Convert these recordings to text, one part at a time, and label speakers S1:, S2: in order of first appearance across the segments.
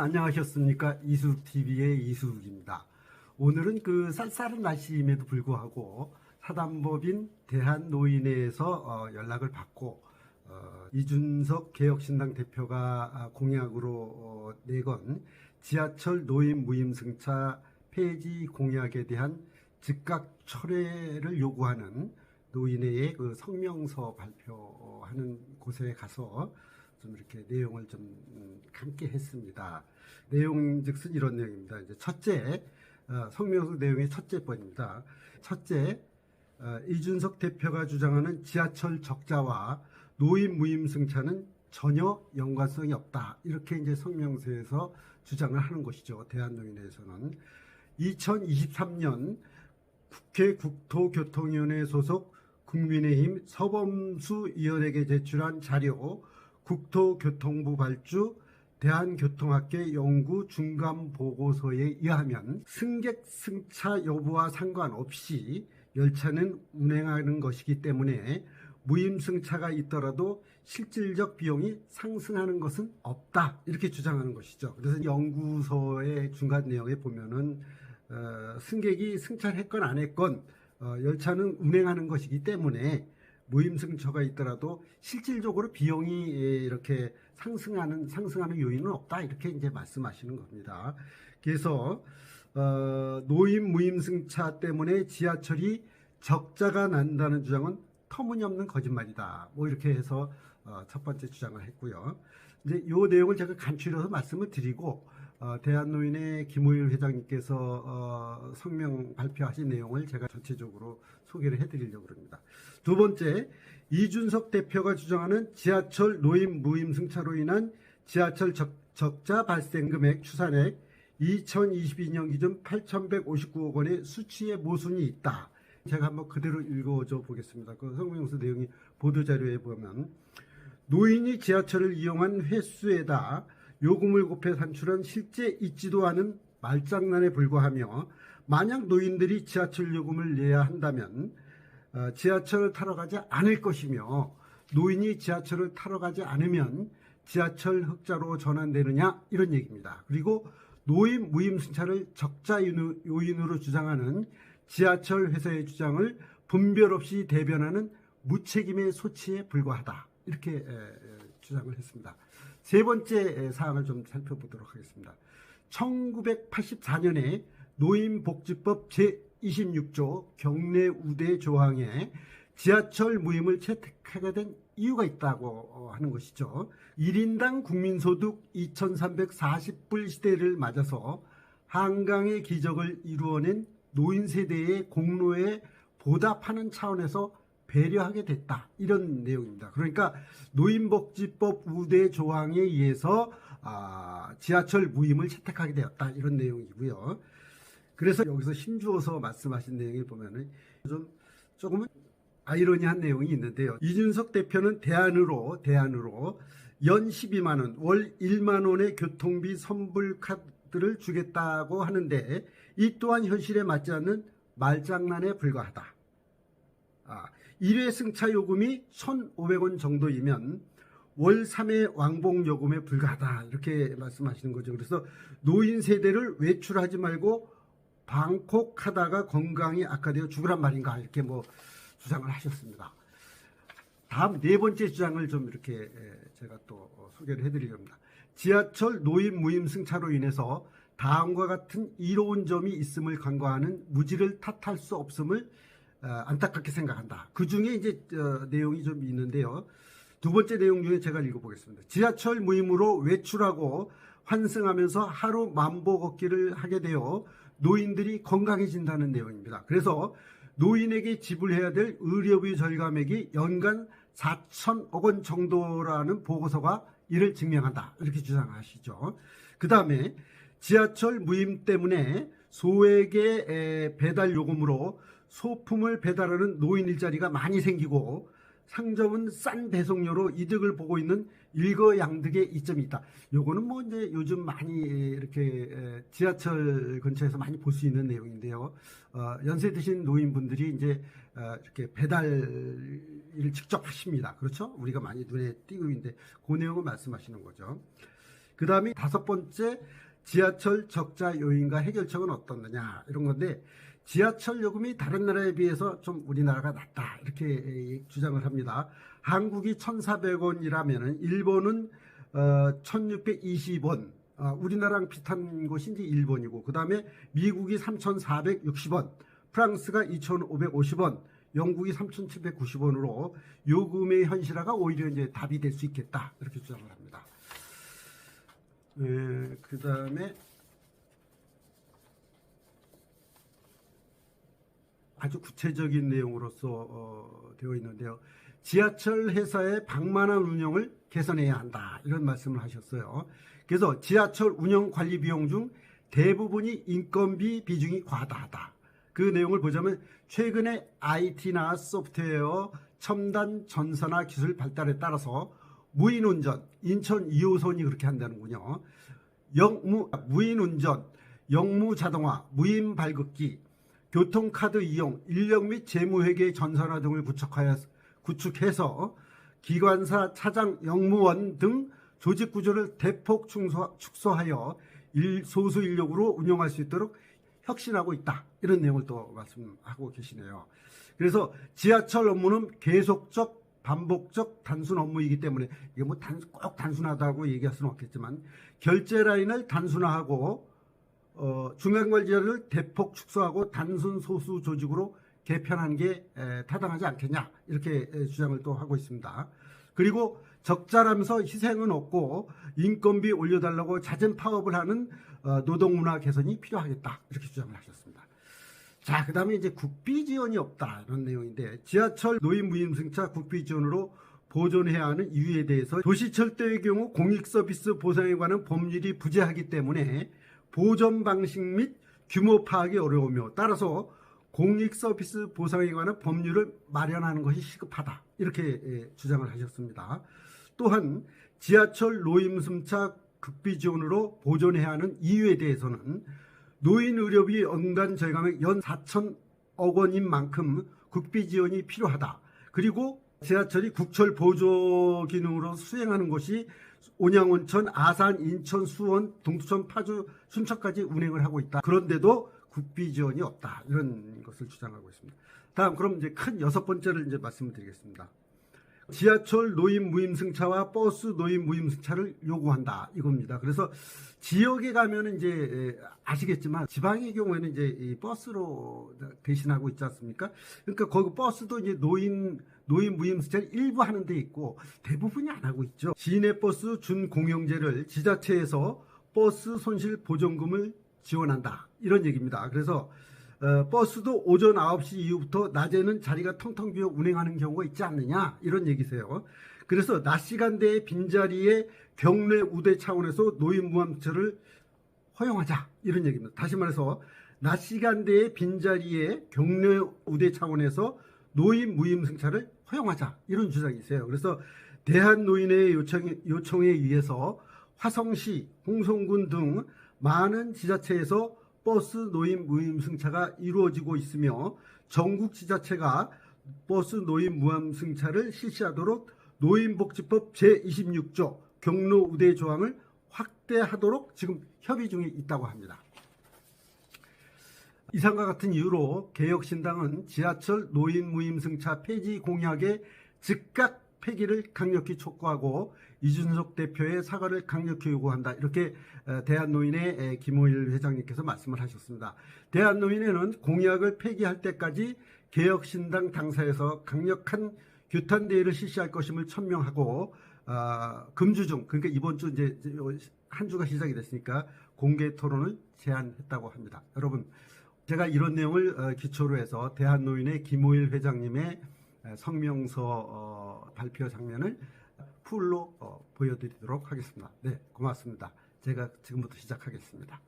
S1: 안녕하셨습니까? 이수TV의 이수욱입니다. 오늘은 그 쌀쌀한 날씨임에도 불구하고 사단법인 대한노인회에서 연락을 받고 이준석 개혁신당 대표가 공약으로 내건 지하철 노인 무임승차 폐지 공약에 대한 즉각 철회를 요구하는 노인회의 그 성명서 발표하는 곳에 가서 좀 이렇게 내용을 좀 함께 했습니다. 내용즉슨 이런 내용입니다. 이제 첫째, 성명서 내용의 첫째 번입니다. 첫째, 이준석 대표가 주장하는 지하철 적자와 노인 무임승차는 전혀 연관성이 없다. 이렇게 이제 성명서에서 주장을 하는 것이죠. 대한노인회에서는 2023년 국회 국토교통위원회 소속 국민의힘 서범수 의원에게 제출한 자료 국토교통부 발주 대한교통학계 연구 중간 보고서에 의하면 승객 승차 여부와 상관없이 열차는 운행하는 것이기 때문에 무임승차가 있더라도 실질적 비용이 상승하는 것은 없다, 이렇게 주장하는 것이죠. 그래서 연구서의 중간 내용에 보면은 승객이 승차를 했건 안 했건 열차는 운행하는 것이기 때문에 무임승차가 있더라도 실질적으로 비용이 이렇게 상승하는 요인은 없다, 이렇게 이제 말씀하시는 겁니다. 그래서 노인 무임승차 때문에 지하철이 적자가 난다는 주장은 터무니없는 거짓말이다. 뭐 이렇게 해서 첫 번째 주장을 했고요. 이제 이 내용을 제가 간추려서 말씀을 드리고 대한노인회 김호일 회장님께서 성명 발표하신 내용을 제가 전체적으로 소개를 해드리려고 합니다. 두 번째, 이준석 대표가 주장하는 지하철 노인 무임승차로 인한 지하철 적자 발생 금액 추산액 2022년 기준 8,159억 원의 수치의 모순이 있다. 제가 한번 그대로 읽어줘 보겠습니다. 그 성명서 내용이 보도자료에 보면, 노인이 지하철을 이용한 횟수에다 요금을 곱해 산출한 실제 있지도 않은 말장난에 불과하며, 만약 노인들이 지하철 요금을 내야 한다면 지하철을 타러 가지 않을 것이며, 노인이 지하철을 타러 가지 않으면 지하철 흑자로 전환되느냐, 이런 얘기입니다. 그리고 노인 무임승차를 적자 요인으로 주장하는 지하철 회사의 주장을 분별 없이 대변하는 무책임의 소치에 불과하다, 이렇게 주장을 했습니다. 세 번째 사항을 좀 살펴보도록 하겠습니다. 1984년에 노인복지법 제26조 경내 우대 조항에 지하철 무임을 채택하게 된 이유가 있다고 하는 것이죠. 1인당 국민소득 2,340불 시대를 맞아서 한강의 기적을 이루어낸 노인 세대의 공로에 보답하는 차원에서 배려하게 됐다, 이런 내용입니다. 그러니까 노인복지법 우대 조항에 의해서 지하철 무임을 채택하게 되었다, 이런 내용이고요. 그래서 여기서 힘주어서 말씀하신 내용을 보면은 조금은 아이러니한 내용이 있는데요. 이준석 대표는 대안으로 연 12만 원, 월 1만 원의 교통비 선불 카드를 주겠다고 하는데, 이 또한 현실에 맞지 않는 말장난에 불과하다. 1회 승차 요금이 1,500원 정도이면 월 3회 왕복 요금에 불과하다, 이렇게 말씀하시는 거죠. 그래서 노인 세대를 외출하지 말고 방콕하다가 건강이 악화되어 죽으란 말인가, 이렇게 뭐 주장을 하셨습니다. 다음 네 번째 주장을 좀 이렇게 제가 또 소개를 해드리렵니다. 지하철 노인 무임승차로 인해서 다음과 같은 이로운 점이 있음을 간과하는 무지를 탓할 수 없음을 안타깝게 생각한다. 그 중에 이제 내용이 좀 있는데요. 두 번째 내용 중에 제가 읽어보겠습니다. 지하철 무임으로 외출하고 환승하면서 하루 만보 걷기를 하게 되어 노인들이 건강해진다는 내용입니다. 그래서 노인에게 지불해야 될 의료비 절감액이 연간 4천억 원 정도라는 보고서가 이를 증명한다, 이렇게 주장하시죠. 그 다음에 지하철 무임 때문에 소액의 배달 요금으로 소품을 배달하는 노인 일자리가 많이 생기고 상점은 싼 배송료로 이득을 보고 있는 일거양득의 이점이 있다. 요거는 뭐 이제 요즘 많이 이렇게 지하철 근처에서 많이 볼 수 있는 내용인데요. 연세 드신 노인분들이 이제 이렇게 배달을 직접 하십니다. 그렇죠? 우리가 많이 눈에 띄고 있는데 그 내용을 말씀하시는 거죠. 그 다음에 5번째, 지하철 적자 요인과 해결책은 어떻느냐 이런 건데, 지하철 요금이 다른 나라에 비해서 좀 우리나라가 낮다 이렇게 주장을 합니다. 한국이 1,400원이라면 일본은 1,620원, 우리나라랑 비슷한 곳이 이제 일본이고, 그 다음에 미국이 3,460원, 프랑스가 2,550원, 영국이 3,790원으로 요금의 현실화가 오히려 이제 답이 될 수 있겠다 이렇게 주장을 합니다. 그 다음에 아주 구체적인 내용으로서 되어 있는데요. 지하철 회사의 방만한 운영을 개선해야 한다 이런 말씀을 하셨어요. 그래서 지하철 운영 관리 비용 중 대부분이 인건비 비중이 과다하다. 그 내용을 보자면 최근에 IT나 소프트웨어, 첨단 전산화 기술 발달에 따라서 무인운전, 인천 2호선이 그렇게 한다는군요. 무인운전, 영무자동화, 무인 발급기, 교통카드 이용, 인력 및 재무회계 전산화 등을 구축해서 기관사, 차장, 영무원 등 조직구조를 대폭 축소하여 소수 인력으로 운영할 수 있도록 혁신하고 있다. 이런 내용을 또 말씀하고 계시네요. 그래서 지하철 업무는 계속적, 반복적, 단순 업무이기 때문에 이게 뭐 꼭 단순하다고 얘기할 수는 없겠지만 결제 라인을 단순화하고 중간관리자를 대폭 축소하고 단순 소수 조직으로 개편한 게 타당하지 않겠냐 이렇게 주장을 또 하고 있습니다. 그리고 적자라면서 희생은 없고 인건비 올려달라고 잦은 파업을 하는 노동문화 개선이 필요하겠다 이렇게 주장을 하셨습니다. 자, 그 다음에 이제 국비 지원이 없다 이런 내용인데, 지하철 노인 무임승차 국비 지원으로 보존해야 하는 이유에 대해서 도시철도의 경우 공익서비스 보상에 관한 법률이 부재하기 때문에 보전 방식 및 규모 파악이 어려우며 따라서 공익서비스 보상에 관한 법률을 마련하는 것이 시급하다 이렇게 주장을 하셨습니다. 또한 지하철 노임승차 국비 지원으로 보존해야 하는 이유에 대해서는 노인 의료비 연간 저감액 연 4천억 원인 만큼 국비 지원이 필요하다. 그리고 지하철이 국철 보조 기능으로 수행하는 것이 온양온천, 아산, 인천, 수원, 동두천, 파주, 순천까지 운행을 하고 있다. 그런데도 국비 지원이 없다. 이런 것을 주장하고 있습니다. 다음, 그럼 이제 큰 6번째를 이제 말씀을 드리겠습니다. 지하철 노인 무임승차와 버스 노인 무임승차를 요구한다 이겁니다. 그래서 지역에 가면은 이제 아시겠지만 지방의 경우에는 이제 이 버스로 대신하고 있지 않습니까? 그러니까 거기 버스도 이제 노인 무임승차를 일부 하는 데 있고 대부분이 안 하고 있죠. 시내버스 준공영제를 지자체에서 버스 손실 보전금을 지원한다 이런 얘기입니다. 그래서 버스도 오전 9시 이후부터 낮에는 자리가 텅텅 비어 운행하는 경우가 있지 않느냐 이런 얘기세요. 그래서 낮 시간대의 빈자리에 경내 우대 차원에서 노인 무임승차를 허용하자 이런 얘기입니다. 다시 말해서 낮 시간대의 빈자리에 경내 우대 차원에서 노인 무임승차를 허용하자 이런 주장이세요. 그래서 대한노인의 요청에 의해서 화성시, 홍성군 등 많은 지자체에서 버스 노인 무임승차가 이루어지고 있으며 전국 지자체가 버스 노인 무임승차를 실시하도록 노인복지법 제26조 경로 우대 조항을 확대하도록 지금 협의 중에 있다고 합니다. 이상과 같은 이유로 개혁신당은 지하철 노인 무임승차 폐지 공약의 즉각 폐기를 강력히 촉구하고 이준석 대표의 사과를 강력히 요구한다. 이렇게 대한노인의 김호일 회장님께서 말씀을 하셨습니다. 대한노인회는 공약을 폐기할 때까지 개혁신당 당사에서 강력한 규탄대회를 실시할 것임을 천명하고 금주 중, 그러니까 이번 주 이제 한 주가 시작이 됐으니까 공개 토론을 제안했다고 합니다. 여러분, 제가 이런 내용을 기초로 해서 대한노인의 김호일 회장님의 성명서 발표 장면을 풀로 보여드리도록 하겠습니다. 네, 고맙습니다. 제가 지금부터 시작하겠습니다.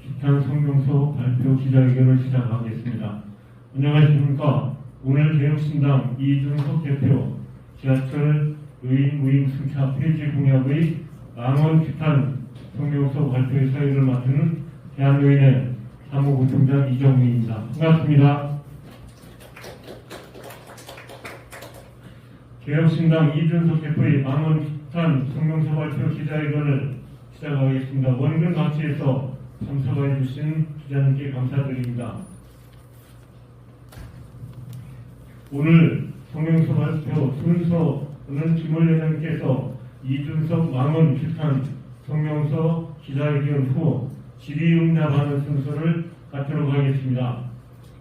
S2: 규탄 성명서 발표 기자회견을 시작하겠습니다. 안녕하십니까. 오늘 개혁신당 이준석 대표 지하철 노인 무임승차 폐지 공약의 망원 규탄 성명서 발표의 사회를 맡은 대한노인의 사무부총장 이정민입니다. 반갑습니다. 개혁신당 이준석 대표의 망원 축한 성명서 발표 기자회견을 시작하겠습니다. 원근 마치에서 참석해 주신 기자님께 감사드립니다. 오늘 성명서 발표 순서는 김을 회장님께서 이준석 망원 축한 성명서 기자회견 후 질의응답하는 순서를 갖도록 하겠습니다.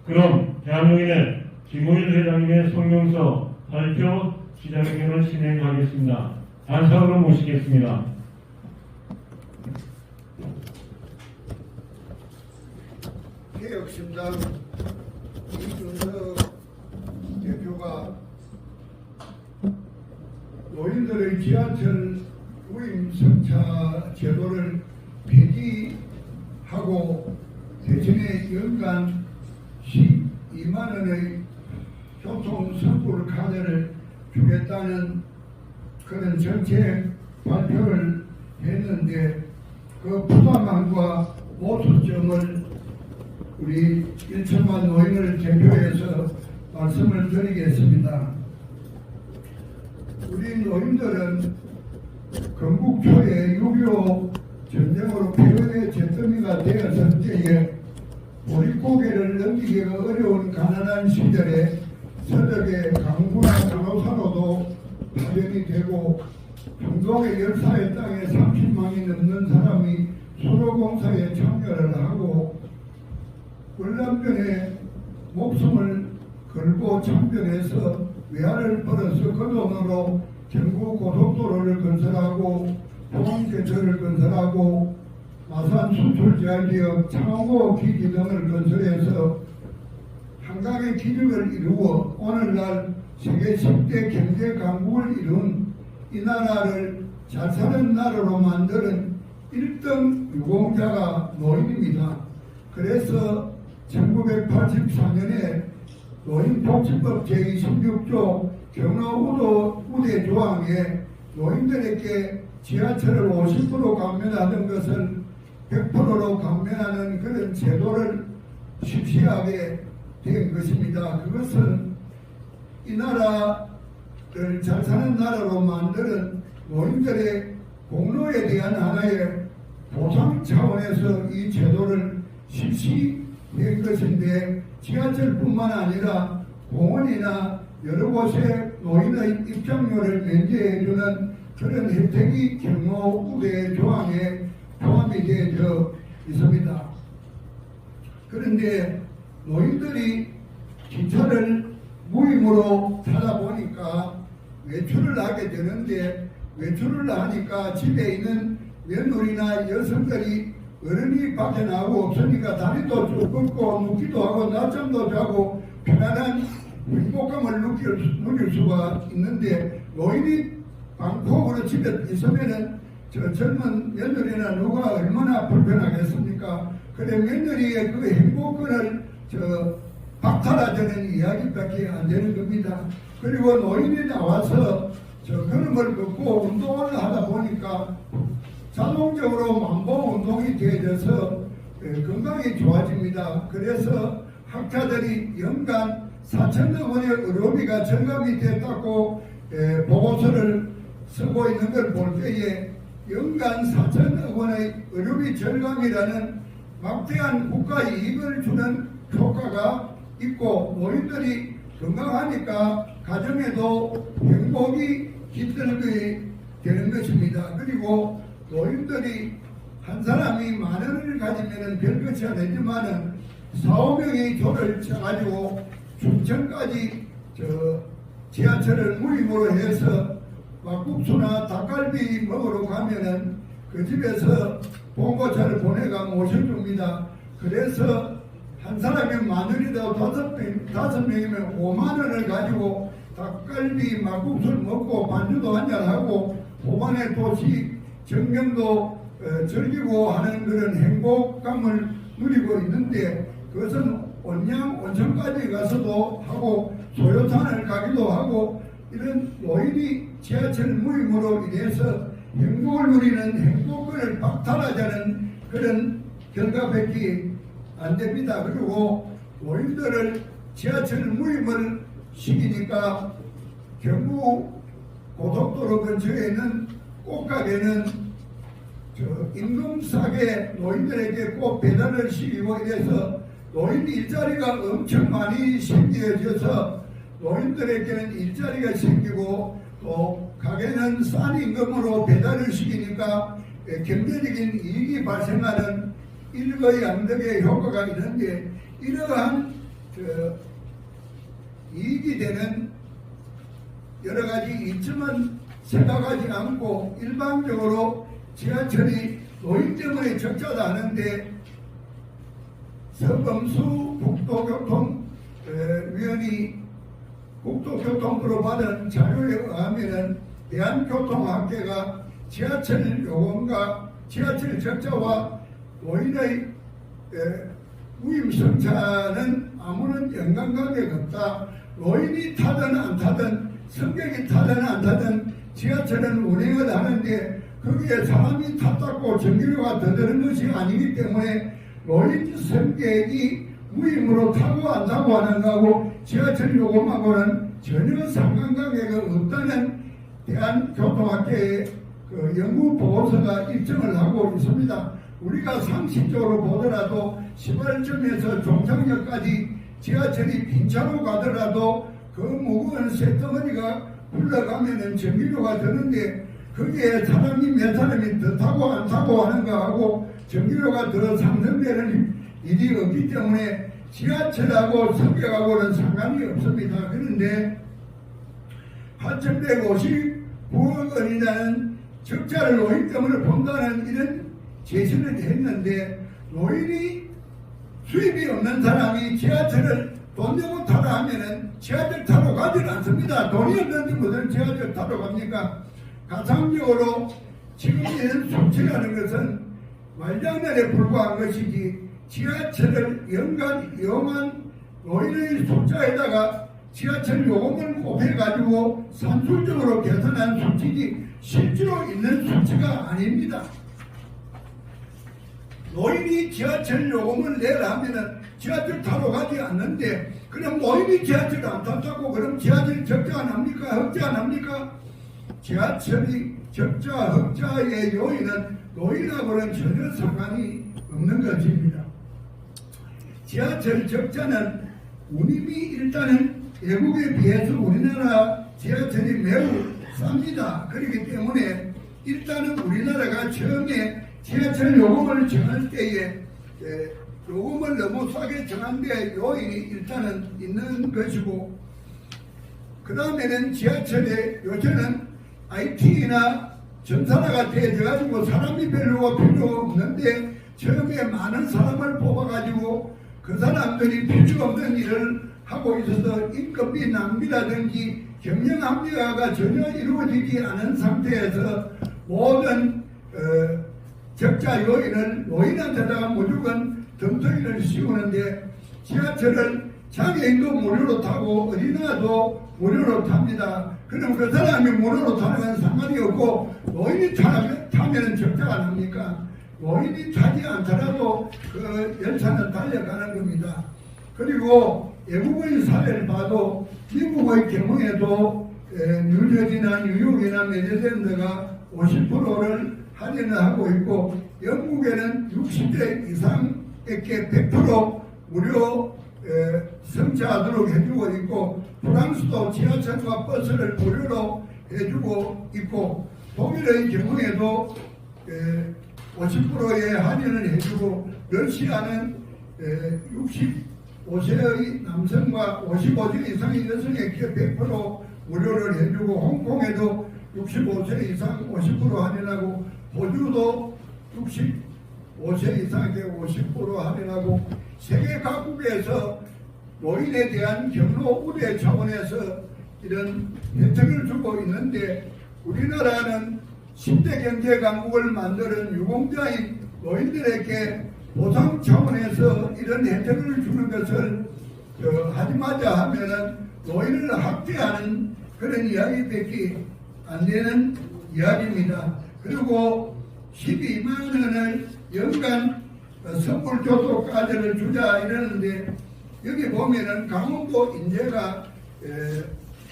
S2: 그럼 대한민국의 김호일 회장님의 성명서 발표 기자회견을 진행하겠습니다. 단상으로 모시겠습니다.
S1: 개혁신당 이준석 대표가 노인들의 지하철 무임승차 제도를 폐지하고 대신에 연간 12만 원의 교통선불 카드를 주겠다는 그런 정책 발표를 했는데 그 부담함과 모순점을 우리 1천만 노인을 대표해서 말씀을 드리겠습니다. 우리 노인들은 건국 초에 6.25 전쟁으로 폐허의 잿더미가 되었을 때에 보릿고개를 넘기기가 어려운 가난한 시절에 서적의 강구나 간호사로도 파견이 되고 평동의 열사의 땅에 30만이 넘는 사람이 수로공사에 참여를 하고 월남전에 목숨을 걸고 참전해서 외화를 벌어서 그 돈으로 경부 고속도로를 건설하고 포항제철을 건설하고 마산 수출제한지역 창원고 기지 등을 건설해서 한강의 기적을 이루어 오늘날 세계 10대 경제 강국을 이룬 이 나라를 잘 사는 나라로 만드는 1등 유공자가 노인입니다. 그래서 1984년에 노인복지법 제26조 경로 우대 조항에 노인들에게 지하철을 50% 감면하던 것을 100%로 감면하는 그런 제도를 실시하게 된 것입니다. 그것은 이 나라를 잘 사는 나라로 만드는 노인들의 공로에 대한 하나의 보상 차원에서 이 제도를 실시한 것인데 지하철뿐만 아니라 공원이나 여러 곳에 노인의 입장료를 면제해주는 그런 혜택이 경로 우대 조항에 포함이 되어 있습니다. 그런데 노인들이 기차를 무임으로 타다 보니까 외출을 하게 되는데 외출을 하니까 집에 있는 며느리나 여성들이 어른이 밖에 나오고 없으니까 다리도 쭉 뻗고 눕기도 하고 낮잠도 자고 편안한 행복감을 누릴 수가 있는데 노인이 방콕으로 집에 있으면은 저 젊은 며느리나 누가 얼마나 불편하겠습니까? 그래 며느리의 그 행복을 박탈하자는 이야기밖에 안 되는 겁니다. 그리고 노인이 나와서 걸음을 걷고 운동을 하다 보니까 자동적으로 만보 운동이 되어져서 건강이 좋아집니다. 그래서 학자들이 연간 4천억 원의 의료비가 절감이 됐다고 보고서를 쓰고 있는 걸 볼 때에 연간 4천억 원의 의료비 절감이라는 막대한 국가 이익을 주는 효과가 있고 노인들이 건강하니까 가정에도 행복이 깃들게 되는 것입니다. 그리고 노인들이 한 사람이 10,000원을 가지면 별것이 아니지만은 4~5명이 조를 쳐가지고 춘천까지 지하철을 무임으로 해서 막국수나 닭갈비 먹으러 가면은 그 집에서 봉고차를 보내가 모셔줍니다. 그래서 한 사람이 10,000원이라도 5명이면 50,000원을 가지고 닭갈비 막국수를 먹고 반주도 한잔하고 호반의 도시 정경도 즐기고 하는 그런 행복감을 누리고 있는데 그것은 온양 온천까지 가서도 하고 소요산을 가기도 하고 이런 노인이 지하철 무임으로 인해서 행복을 누리는 행복을 박탈하자는 그런 결과밖에 안 됩니다. 그리고 노인들을 지하철 무임을 시키니까 경부 고속도로 근처에 있는
S3: 꽃가게는 임금 싸게 노인들에게 꼭 배달을 시키고 이래서 노인 일자리가 엄청 많이 생겨져서 노인들에게는 일자리가 생기고 또 가게는 싼 임금으로 배달을 시키니까 경제적인 이익이 발생하는 일거양득의 효과가 있는데 이러한 이익이 되는 여러 가지 이점은 생각하지 않고 일반적으로 지하철이 노인 때문에 적자다 하는데 서범수 국토교통위원이 국토교통부로 받은 자료에 의하면 대한교통학회가 지하철 요금과 지하철 적자와 노인의 무임승차는 아무런 연관관계가 없다. 노인이 타든 안 타든 승객이 타든 안 타든 지하철은 운행을 하는데 거기에 사람이 탔다고 전기료가 더 드는 것이 아니기 때문에 노인 승객이 무임으로 타고 안 타고 하는 거하고 지하철 요금하고는 전혀 상관관계가 없다는 대한교통학회의 연구 보고서가 입증을 하고 있습니다. 우리가 상식적으로 보더라도 시발점에서 종착역까지 지하철이 빈차로 가더라도 그 무거운 쇳덩어리가 흘러가면은 전기료가 드는데 거기에 사람이 몇 사람이 더 타고 안 타고 하는 거하고 전기료가 더 상승되는 일이 없기 때문에 지하철하고 승객하고는 상관이 없습니다. 그런데 8,159억 원이라는 적자를 노인 때문에 본다는 이런 제시를 했는데 노인이 수입이 없는 사람이 지하철을 돈 내고 타라 하면은 지하철 타러 가지는 않습니다. 돈이 없는데 무슨 지하철 타러 갑니까? 가상적으로 지금 이런 수치라는 것은 말장난에 불과한 것이지 지하철을 연간 이용한 노인의 숫자에다가 지하철 요금을 곱해가지고 산술적으로 계산한 수치지 실제로 있는 수치가 아닙니다. 노인이 지하철 요금을 내라 하면은 지하철 타러 가지 않는데 그럼 노인이 지하철 안 탄다고 그럼 지하철 적자 안 합니까? 흑자 안 합니까? 지하철이 적자 흑자의 요인은 노인하고는 전혀 상관이 없는 것입니다. 지하철 적자는 운임이 일단은 외국에 비해서 우리나라 지하철이 매우 쌉니다. 그렇기 때문에 일단은 우리나라가 처음에 지하철 요금을 정할 때에 요금을 너무 싸게 정한 데 요인이 일단은 있는 것이고 그 다음에는 지하철에 요새는 IT나 전산화가 되어가지고 사람이 별로 필요가 없는데 처음에 많은 사람을 뽑아가지고 그 사람들이 필요 없는 일을 하고 있어서 인건비 낭비라든지 경영 합리화가 전혀 이루어지지 않은 상태에서 모든 적자 요인을 노인한테다가 무조건 덤터기를 씌우는데 지하철을 장애인도 무료로 타고 어린아도 무료로 탑니다. 그럼 그 사람이 무료로 타는 건 상관이 없고 노인이 타면 적자가 납니까? 노인이 타지 않더라도 그 열차는 달려가는 겁니다. 그리고 외국의 사례를 봐도 미국의 경우에도 뉴저지나 뉴욕이나 메릴랜드가 50%를 할인을 하고 있고 영국에는 60대 이상에게 100% 무료 승차하도록 해주고 있고 프랑스도 지하철과 버스를 무료로 해주고 있고 독일의 경우에도 50%의 할인을 해주고 러시아는 65세의 남성과 55세 이상의 여성에게 100% 무료를 해주고 홍콩에도 65세 이상 50% 할인하고 호주도 65세 이상에게 50% 할인하고 세계 각국에서 노인에 대한 경로 우대 차원에서 이런 혜택을 주고 있는데 우리나라는 10대 경제 강국을 만드는 유공자인 노인들에게 보상 차원에서 이런 혜택을 주는 것을 하지 마자 하면은 노인을 학대하는 그런 이야기밖에 안 되는 이야기입니다. 그리고 12만 원을 연간 선불 교통카드를 주자 이러는데 여기 보면은 강원도 인제가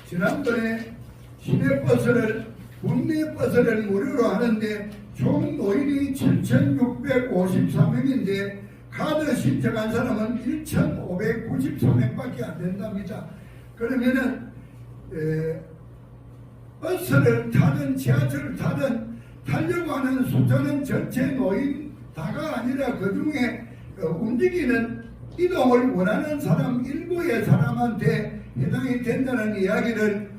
S3: 지난번에 시내버스를 국내 버스를 무료로 하는데 총 노인이 7,653명인데 카드 신청한 사람은 1,593명밖에 안 된답니다. 그러면은 버스를 타든 지하철을 타든 타려고 하는 숫자는 전체 노인 다가 아니라 그 중에 움직이는 이동을 원하는 사람 일부의 사람한테 해당이 된다는 이야기를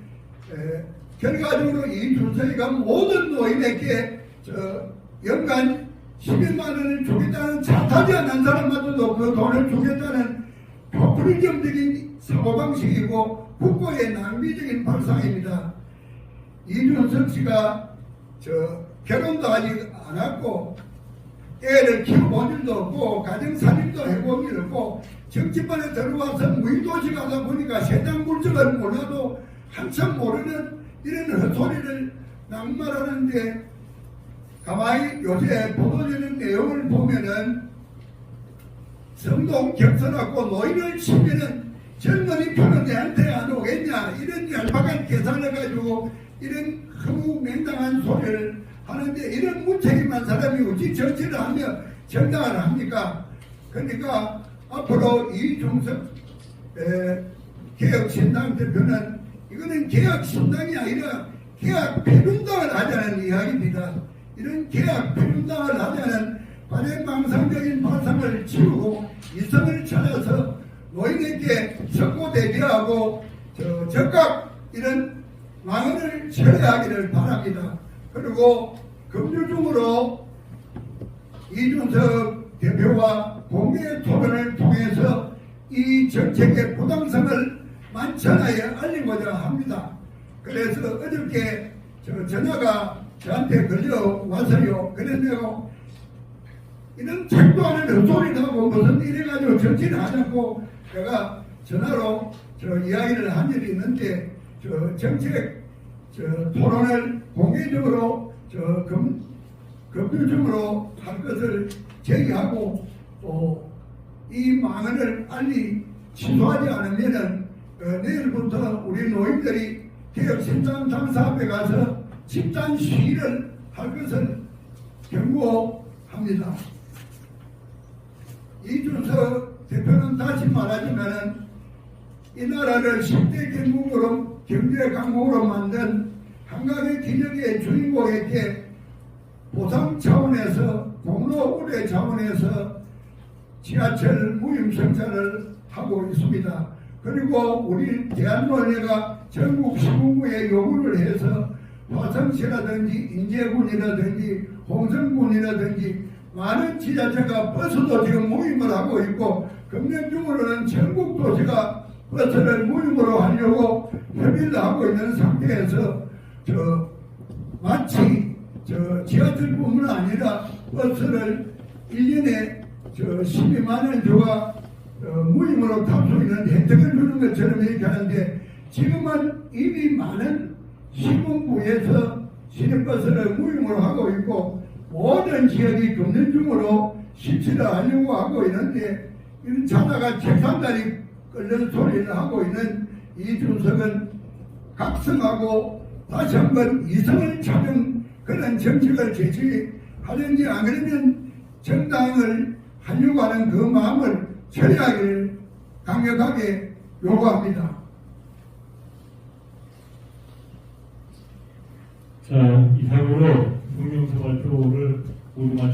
S3: 결과적으로 이 준서이가 모든 노인에게 연간 11만 원을 주겠다는 차 타지 않는 사람마저도 그 돈을 주겠다는 포퓰리즘적인 사고방식이고 국고의 낭비적인 발상입니다. 이준석 씨가 결혼도 아직 안 했고 애를 키워본 일도 없고 가정살림도 해본 일 없고 정치권에 들어와서 무의도식 하다 보니까 세상 물정을 몰라도 한참 모르는 이런 헛소리를 낭말하는데 가만히 요새 보도되는 내용을 보면은 성동 격설하고 노인을 치면은 젊은이 표는 내한테 안 오겠냐 이런 얄팍한 계산을 가지고 이런 허무맹당한 소리를 하는데 이런 무책임한 사람이 어찌 정치를 하며 정당을 합니까? 그러니까 앞으로 이준석 개혁신당 대표는 이거는 개혁신당이 아니라 개혁패륜당을 하자는 이야기입니다. 이런 개혁패륜당을 하자는 관행망상적인 발상을 치우고 이성을 찾아서 노인에게 석고 대비하고 적각 이런 망언을 철회하기를 바랍니다. 그리고 금주중으로 이준석 대표와 공개 토론을 통해서 이 정책의 부당성을 만천하에 알리고자 합니다. 그래서 어저께 전화가 저한테 걸려와서요. 그래서 내가 이런 책도 안 하는 헛소리를 하고 무슨 이래가지고 정치를 하자고 제가 전화로 이야기를 한 일이 있는데 정책 토론을 공개적으로 금주중으로 할 것을 제기하고 또 이 망언을 빨리 취소하지 않으면은 내일부터 우리 노인들이 개혁신당 당사 앞에 가서 집단 시위를 할 것을 경고합니다. 이준석 대표는 다시 말하지만은 이 나라를 10대 강국으로 경제 강국으로 만든 한강의 기적의 주인공에게 보상 차원에서 공로 우대 차원에서 지하철 무임승차를 하고 있습니다. 그리고 우리 대한노래가 전국 시군구에 요구를 해서 화성시라든지 인제군이라든지 홍성군이라든지 많은 지자체가 버스도 지금 무임을 하고 있고 금년중으로는 전국 도시가 버스를 무임으로 하려고 협의를 하고 있는 상태에서 마치 지하철뿐만 아니라 버스를 1년에 12만 원 줘가 무임으로 탈 수 있는 혜택을 주는 것처럼 얘기하는데 지금은 이미 많은 시군구에서 시내버스를 무임으로 하고 있고 모든 지역이 금년중으로 실시를 하려고 하고 있는데 이런 자다가 책상다리 끓는 소리를 하고 있는 이준석은 각성하고 다시 한번 이성을 찾은 그런 정책을 제시하는지 안 그러면 정당을 하려고 하는 그 마음을 처리하기를 강력하게 요구합니다.
S2: 자, 이상으로 성명서 발표를 모두 마치고